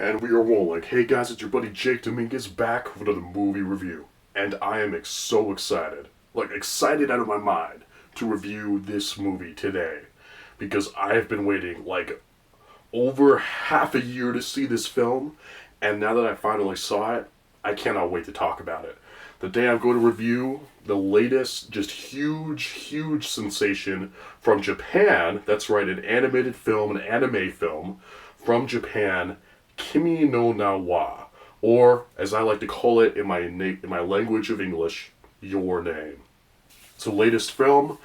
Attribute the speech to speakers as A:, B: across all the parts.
A: And we are rolling. Hey guys, it's your buddy Jake Dominguez back with another movie review. And I am so excited. Like, excited out of my mind to review this movie today. Because I have been waiting, like, over half a year to see this film. And now that I finally saw it, I cannot wait to talk about it. The day I'm going to review the latest, just huge sensation from Japan. That's right, an animated film, an anime film from Japan. Kimi no Na wa, or as I like to call it in my language of English, Your Name. It's the latest film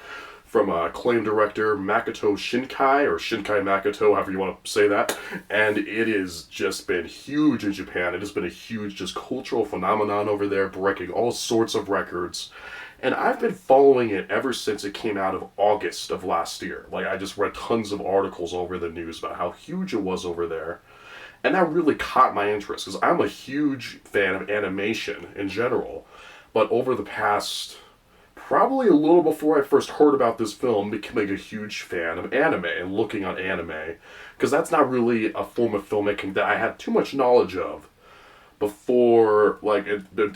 A: from acclaimed director Makoto Shinkai, or Shinkai Makoto, however you want to say that, and it has just been huge in Japan. It has been a huge just cultural phenomenon over there, breaking all sorts of records. And I've been following it ever since it came out of August of last year. Like, I just read tons of articles over the news about how huge it was over there. And that really caught my interest, because I'm a huge fan of animation in general. But over the past, probably a little before I first heard about this film, becoming a huge fan of anime and looking on anime. Because that's not really a form of filmmaking that I had too much knowledge of before, like,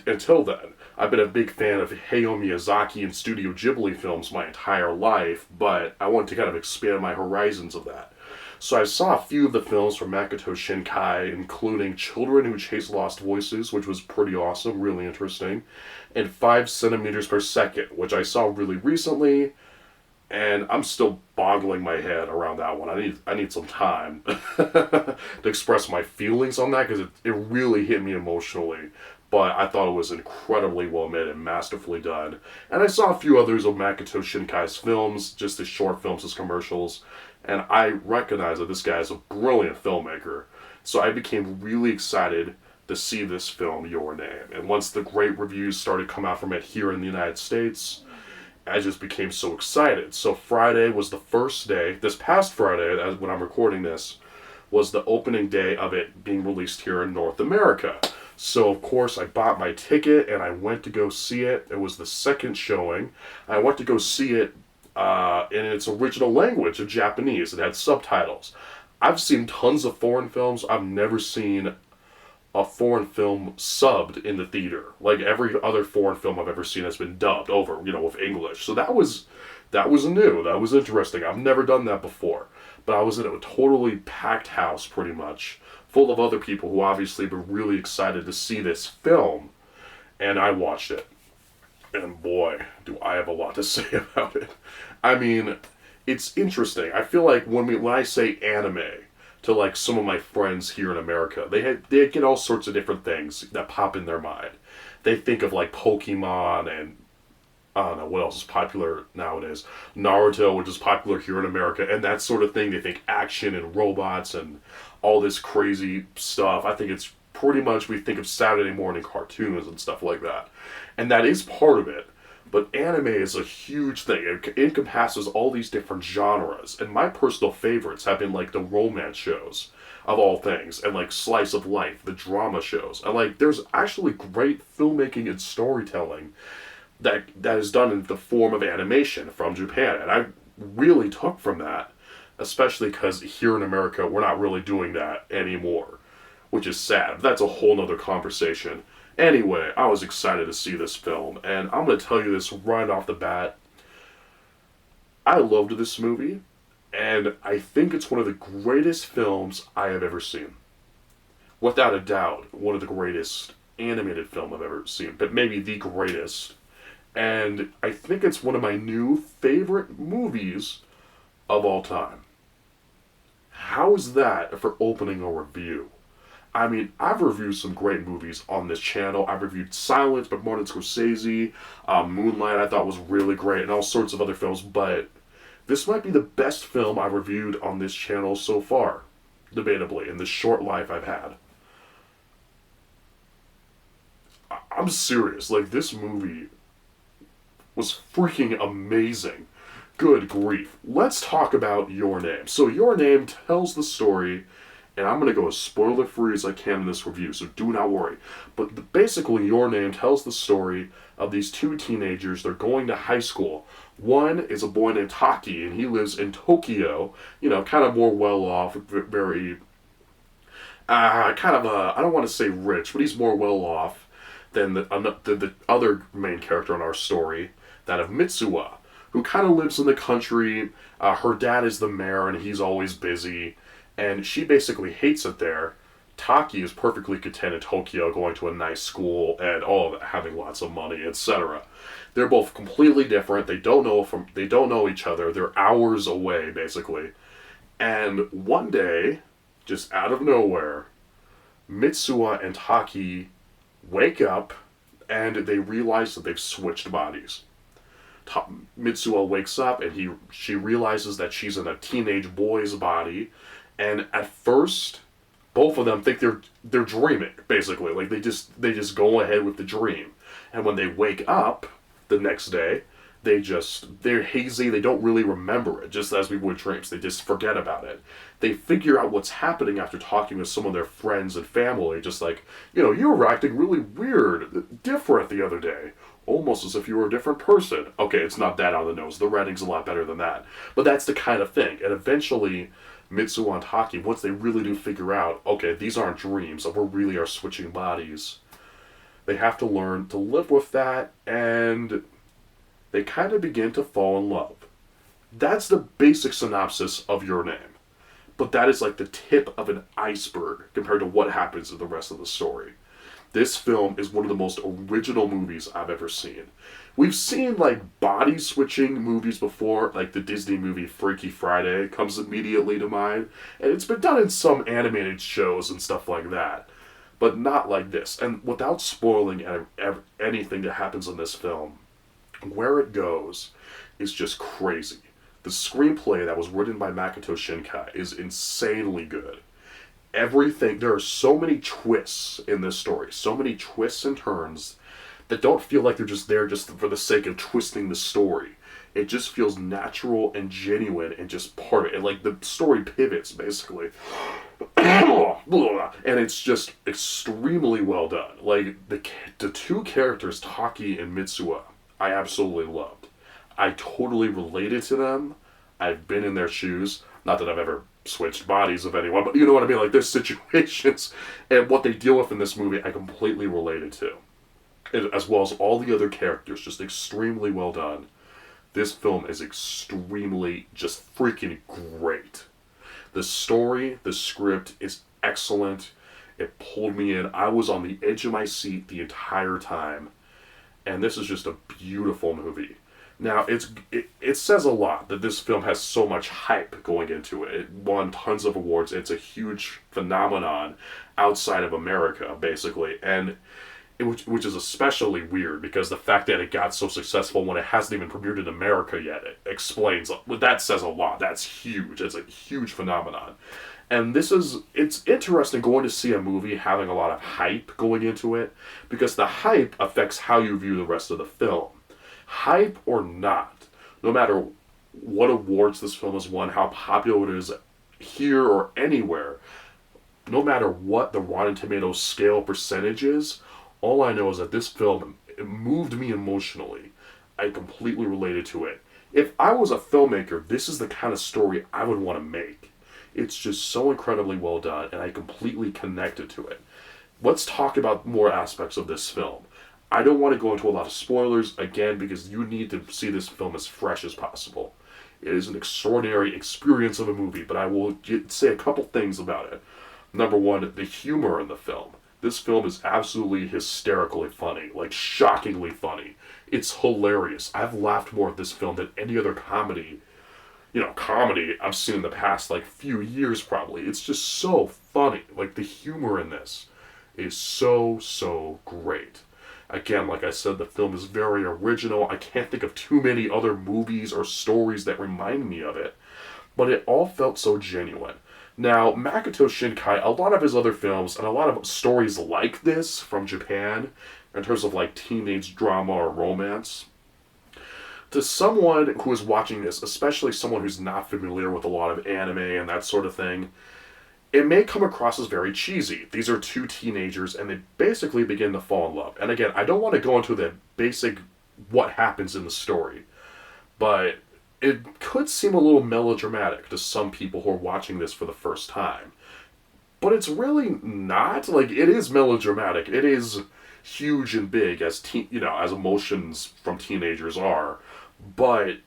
A: until then. I've been a big fan of Hayao Miyazaki and Studio Ghibli films my entire life, but I wanted to kind of expand my horizons of that. So I saw a few of the films from Makoto Shinkai, including Children Who Chase Lost Voices, which was pretty awesome, really interesting, and 5 centimeters per second, which I saw really recently, and I'm still boggling my head around that one. I need some time to express my feelings on that, because it really hit me emotionally. But I thought it was incredibly well made and masterfully done. And I saw a few others of Makoto Shinkai's films, just as short films, as commercials. And I recognize that this guy is a brilliant filmmaker. So I became really excited to see this film, Your Name. And once the great reviews started to come out from it here in the United States, I just became so excited. So Friday was the first day, this past Friday, when I'm recording this, was the opening day of it being released here in North America. So, of course, I bought my ticket and I went to go see it. It was the second showing. I went to go see it in its original language of Japanese. It had subtitles. I've seen tons of foreign films. I've never seen a foreign film subbed in the theater. Like, every other foreign film I've ever seen has been dubbed over, with English. So that was new. That was interesting. I've never done that before. But I was in a totally packed house, pretty much, full of other people who obviously were really excited to see this film, and I watched it. And boy, do I have a lot to say about it. I mean, it's interesting. I feel like when I say anime to, like, some of my friends here in America, they get all sorts of different things that pop in their mind. They think of, like, Pokemon and I don't know what else is popular nowadays. Naruto, which is popular here in America, and that sort of thing. They think action and robots and all this crazy stuff. I think it's pretty much, we think of Saturday morning cartoons and stuff like that. And that is part of it. But anime is a huge thing. It encompasses all these different genres. And my personal favorites have been, like, the romance shows, of all things, and, like, slice of life, the drama shows. And, like, there's actually great filmmaking and storytelling that is done in the form of animation from Japan. And I really took from that, especially because here in America, we're not really doing that anymore, which is sad. That's a whole nother conversation. Anyway, I was excited to see this film, and I'm going to tell you this right off the bat. I loved this movie, and I think it's one of the greatest films I have ever seen. Without a doubt, one of the greatest animated film I've ever seen, but maybe the greatest. And I think it's one of my new favorite movies of all time. How is that for opening a review? I mean, I've reviewed some great movies on this channel. I've reviewed Silence by Martin Scorsese, Moonlight I thought was really great, and all sorts of other films, but this might be the best film I've reviewed on this channel so far, debatably, in the short life I've had. I'm serious, like, this movie was freaking amazing. Good grief. Let's talk about Your Name. So Your Name tells the story, and I'm going to go as spoiler-free as I can in this review, so do not worry. But basically, Your Name tells the story of these two teenagers. They're going to high school. One is a boy named Taki, and he lives in Tokyo, kind of more well-off, very kind of a, I don't want to say rich, but he's more well off than the other main character in our story, that of Mitsuha, who kind of lives in the country. Her dad is the mayor and he's always busy, and she basically hates it there. Taki is perfectly content in Tokyo, going to a nice school and all of it, having lots of money, etc. They're both completely different. They don't know each other. They're hours away, basically. And one day, just out of nowhere, Mitsuha and Taki wake up and they realize that they've switched bodies. Mitsuha wakes up and she realizes that she's in a teenage boy's body, and at first both of them think they're dreaming, basically. Like they just go ahead with the dream. And when they wake up the next day, they're hazy, they don't really remember it, just as we would dreams. They just forget about it. They figure out what's happening after talking with some of their friends and family, just like, you were acting really weird, different the other day. Almost as if you were a different person. Okay, it's not that on the nose. The writing's a lot better than that. But that's the kind of thing. And eventually, Mitsuha and Taki, once they really do figure out, okay, these aren't dreams, we really are switching bodies, they have to learn to live with that, and they kind of begin to fall in love. That's the basic synopsis of Your Name. But that is like the tip of an iceberg compared to what happens in the rest of the story. This film is one of the most original movies I've ever seen. We've seen like body switching movies before, like the Disney movie Freaky Friday comes immediately to mind, and it's been done in some animated shows and stuff like that, but not like this. And without spoiling anything that happens in this film, where it goes is just crazy. The screenplay that was written by Makoto Shinkai is insanely good. Everything, there are so many twists in this story, so many twists and turns that don't feel like they're just there just for the sake of twisting the story. It just feels natural and genuine and just part of it. Like the story pivots, basically. And it's just extremely well done. Like the two characters, Taki and Mitsuha, I absolutely loved. I totally related to them. I've been in their shoes. Not that I've ever switched bodies of anyone, but you know what I mean? Like, there's situations and what they deal with in this movie I completely related to. As well as all the other characters, just extremely well done. This film is extremely, just freaking great. The story, the script is excellent. It pulled me in. I was on the edge of my seat the entire time. And this is just a beautiful movie. Now, it says a lot that this film has so much hype going into it. It won tons of awards. It's a huge phenomenon outside of America, basically. And which is especially weird because the fact that it got so successful when it hasn't even premiered in America yet, it explains, that says a lot. That's huge. It's a huge phenomenon. And it's interesting going to see a movie having a lot of hype going into it, because the hype affects how you view the rest of the film. Hype or not, no matter what awards this film has won, how popular it is here or anywhere, no matter what the Rotten Tomatoes scale percentage is, all I know is that this film, it moved me emotionally. I completely related to it. If I was a filmmaker, this is the kind of story I would want to make. It's just so incredibly well done, and I completely connected to it. Let's talk about more aspects of this film. I don't want to go into a lot of spoilers, again, because you need to see this film as fresh as possible. It is an extraordinary experience of a movie, but I will say a couple things about it. Number one, the humor in the film. This film is absolutely hysterically funny, like shockingly funny. It's hilarious. I've laughed more at this film than any other comedy I've seen in the past, like, few years probably. It's just so funny. Like, the humor in this is so, so great. Again, like I said, the film is very original. I can't think of too many other movies or stories that remind me of it, but it all felt so genuine. Now, Makoto Shinkai, a lot of his other films, and a lot of stories like this from Japan, in terms of like teenage drama or romance, to someone who is watching this, especially someone who's not familiar with a lot of anime and that sort of thing, it may come across as very cheesy. These are two teenagers, and they basically begin to fall in love. And again, I don't want to go into the basic what happens in the story, but it could seem a little melodramatic to some people who are watching this for the first time. but it's really not. Like, it is melodramatic. It is huge and big as as emotions from teenagers are, but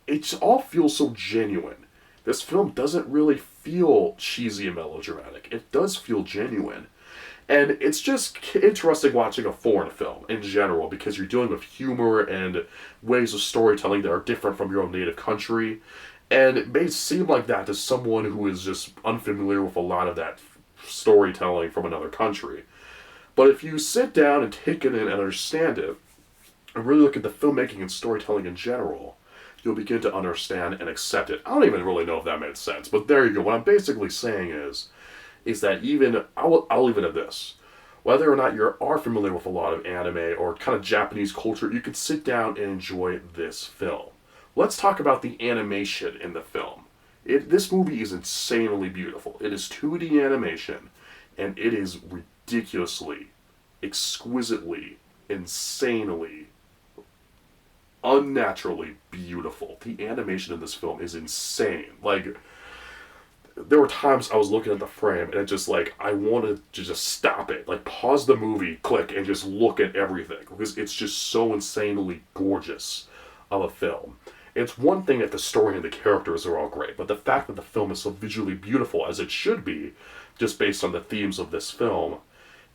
A: it all feels so genuine. This film doesn't really feel cheesy and melodramatic. It does feel genuine. And it's just interesting watching a foreign film in general because you're dealing with humor and ways of storytelling that are different from your own native country. And it may seem like that to someone who is just unfamiliar with a lot of that storytelling from another country. But if you sit down and take it in and understand it, and really look at the filmmaking and storytelling in general, you'll begin to understand and accept it. I don't even really know if that made sense, but there you go. What I'm basically saying is that even, I'll leave it at this. Whether or not you are familiar with a lot of anime or kind of Japanese culture, you can sit down and enjoy this film. Let's talk about the animation in the film. This movie is insanely beautiful. It is 2D animation, and it is ridiculously, exquisitely, insanely, unnaturally beautiful. The animation in this film is insane. Like, there were times I was looking at the frame and it just like, I wanted to just stop it. Like, pause the movie, click, and just look at everything. Because it's just so insanely gorgeous of a film. It's one thing if the story and the characters are all great, but the fact that the film is so visually beautiful, as it should be, just based on the themes of this film,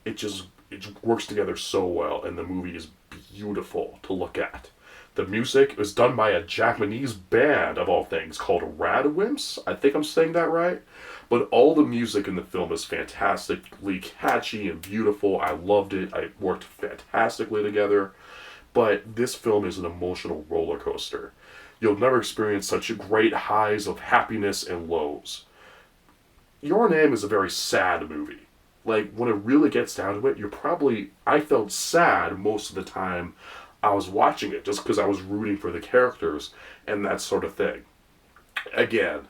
A: it works together so well, and the movie is beautiful to look at. The music was done by a Japanese band, of all things, called Radwimps. I think I'm saying that right. But all the music in the film is fantastically catchy and beautiful. I loved it. It worked fantastically together. But this film is an emotional roller coaster. You'll never experience such great highs of happiness and lows. Your Name is a very sad movie. Like, when it really gets down to it, I felt sad most of the time I was watching it, just because I was rooting for the characters and that sort of thing. Again,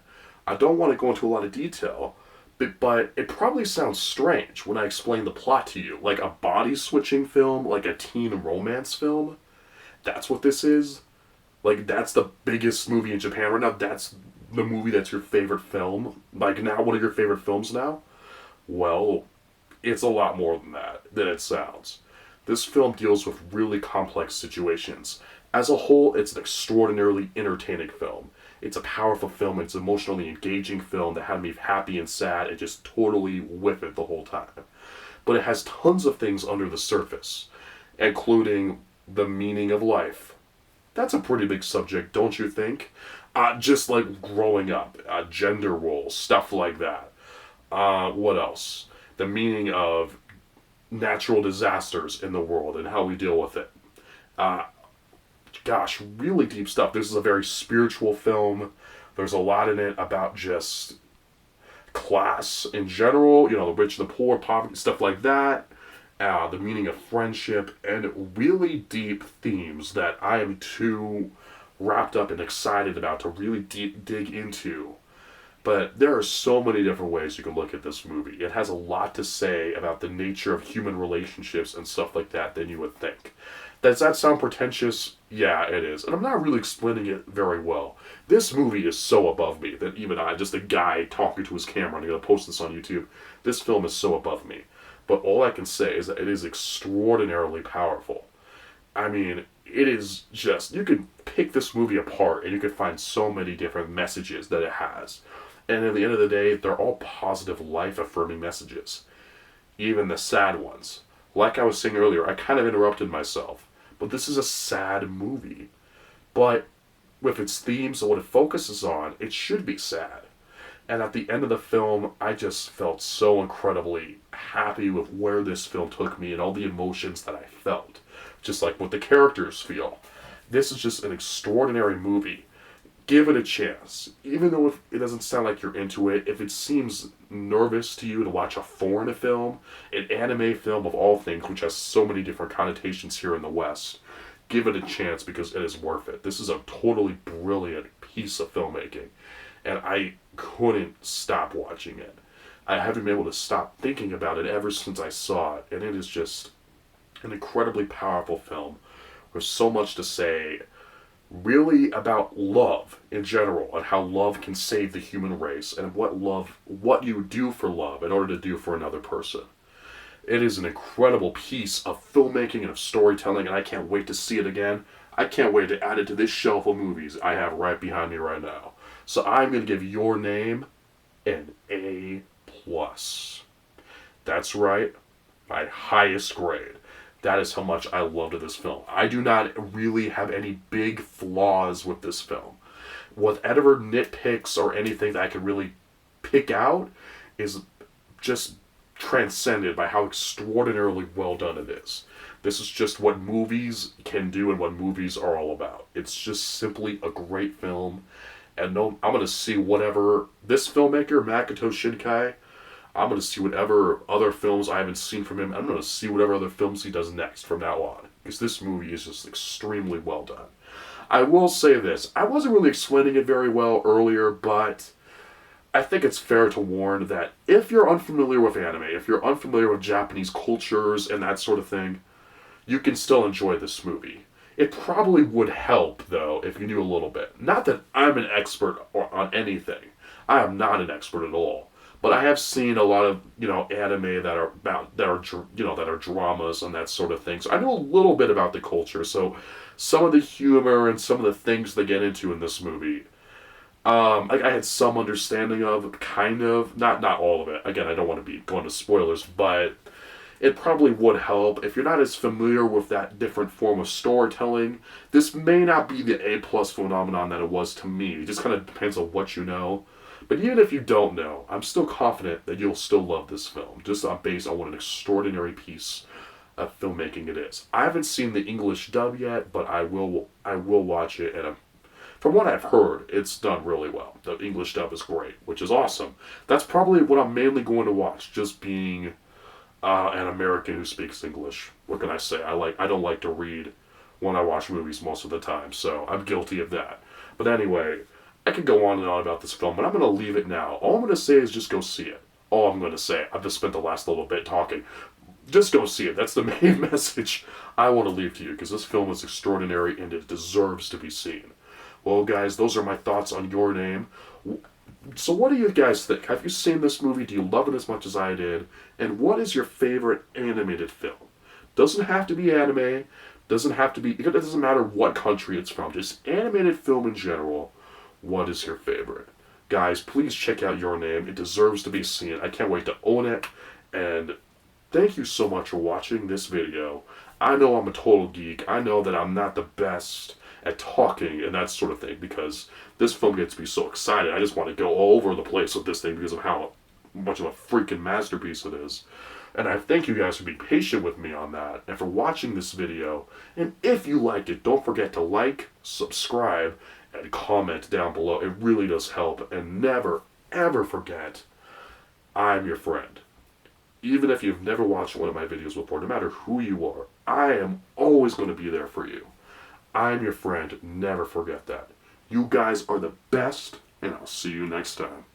A: I don't want to go into a lot of detail, but it probably sounds strange when I explain the plot to you. Like a body-switching film, like a teen romance film. That's what this is. Like, that's the biggest movie in Japan right now. That's the movie that's your favorite film. Like, now, one of your favorite films now? Well, it's a lot more than it sounds. This film deals with really complex situations. As a whole, it's an extraordinarily entertaining film. It's a powerful film. It's an emotionally engaging film that had me happy and sad and just totally with it the whole time. But it has tons of things under the surface, including the meaning of life. That's a pretty big subject, don't you think? Just like growing up, gender roles, stuff like that. What else? The meaning of natural disasters in the world and how we deal with it. Gosh, really deep stuff. This is a very spiritual film. There's a lot in it about just class in general, the rich and the poor, poverty, stuff like that. The meaning of friendship, and really deep themes that I am too wrapped up and excited about to really dig into. But there are so many different ways you can look at this movie. It has a lot to say about the nature of human relationships and stuff like that than you would think. Does that sound pretentious? Yeah, it is. And I'm not really explaining it very well. This movie is so above me that even I, just a guy talking to his camera, and I'm going to post this on YouTube, this film is so above me. But all I can say is that it is extraordinarily powerful. I mean, it is just, you could pick this movie apart and you could find so many different messages that it has. And at the end of the day, they're all positive, life-affirming messages. Even the sad ones. Like I was saying earlier, I kind of interrupted myself. But this is a sad movie. But with its themes and what it focuses on, it should be sad. And at the end of the film, I just felt so incredibly happy with where this film took me and all the emotions that I felt. Just like what the characters feel. This is just an extraordinary movie. Give it a chance. Even though if it doesn't sound like you're into it, if it seems nervous to you to watch a foreign film, an anime film of all things, which has so many different connotations here in the West, give it a chance because it is worth it. This is a totally brilliant piece of filmmaking. And I couldn't stop watching it. I haven't been able to stop thinking about it ever since I saw it. And it is just an incredibly powerful film with so much to say, really about love in general and how love can save the human race and what you do for love in order to do for another person. It is an incredible piece of filmmaking and of storytelling, and I can't wait to see it again. I can't wait to add it to this shelf of movies I have right behind me right now. So I'm going to give Your Name an A+. That's right, my highest grade. That is how much I loved this film. I do not really have any big flaws with this film. Whatever nitpicks or anything that I can really pick out is just transcended by how extraordinarily well done it is. This is just what movies can do and what movies are all about. It's just simply a great film. And no, I'm going to see whatever this filmmaker, Makoto Shinkai, I'm going to see whatever other films I haven't seen from him. I'm going to see whatever other films he does next from now on. Because this movie is just extremely well done. I will say this. I wasn't really explaining it very well earlier, but I think it's fair to warn that if you're unfamiliar with anime, if you're unfamiliar with Japanese cultures and that sort of thing, you can still enjoy this movie. It probably would help, though, if you knew a little bit. Not that I'm an expert on anything. I am not an expert at all. But I have seen a lot of, anime that are dramas and that sort of thing. So I know a little bit about the culture. So some of the humor and some of the things they get into in this movie, I had some understanding of, kind of. Not all of it. Again, I don't want to be going to spoilers, but it probably would help. If you're not as familiar with that different form of storytelling, this may not be the A+ phenomenon that it was to me. It just kind of depends on what you know. But even if you don't know, I'm still confident that you'll still love this film, just based on what an extraordinary piece of filmmaking it is. I haven't seen the English dub yet, but I will watch it, and from what I've heard, it's done really well. The English dub is great, which is awesome. That's probably what I'm mainly going to watch, just being an American who speaks English. What can I say? I don't like to read when I watch movies most of the time, so I'm guilty of that. But anyway, I could go on and on about this film, but I'm going to leave it now. All I'm going to say is just go see it. All I'm going to say. I've just spent the last little bit talking. Just go see it. That's the main message I want to leave to you, because this film is extraordinary and it deserves to be seen. Well, guys, those are my thoughts on Your Name. So what do you guys think? Have you seen this movie? Do you love it as much as I did? And what is your favorite animated film? Doesn't have to be anime. Doesn't have to be... It doesn't matter what country it's from. Just animated film in general. What is your favorite? Guys, please check out Your Name. It deserves to be seen. I can't wait to own it. And thank you so much for watching this video. I know I'm a total geek. I know that I'm not the best at talking and that sort of thing, because this film gets me so excited. I just want to go all over the place with this thing because of how much of a freaking masterpiece it is. And I thank you guys for being patient with me on that and for watching this video. And if you liked it, don't forget to like, subscribe, and comment down below. It really does help. And never, ever forget, I'm your friend. Even if you've never watched one of my videos before, no matter who you are, I am always going to be there for you. I'm your friend. Never forget that. You guys are the best, and I'll see you next time.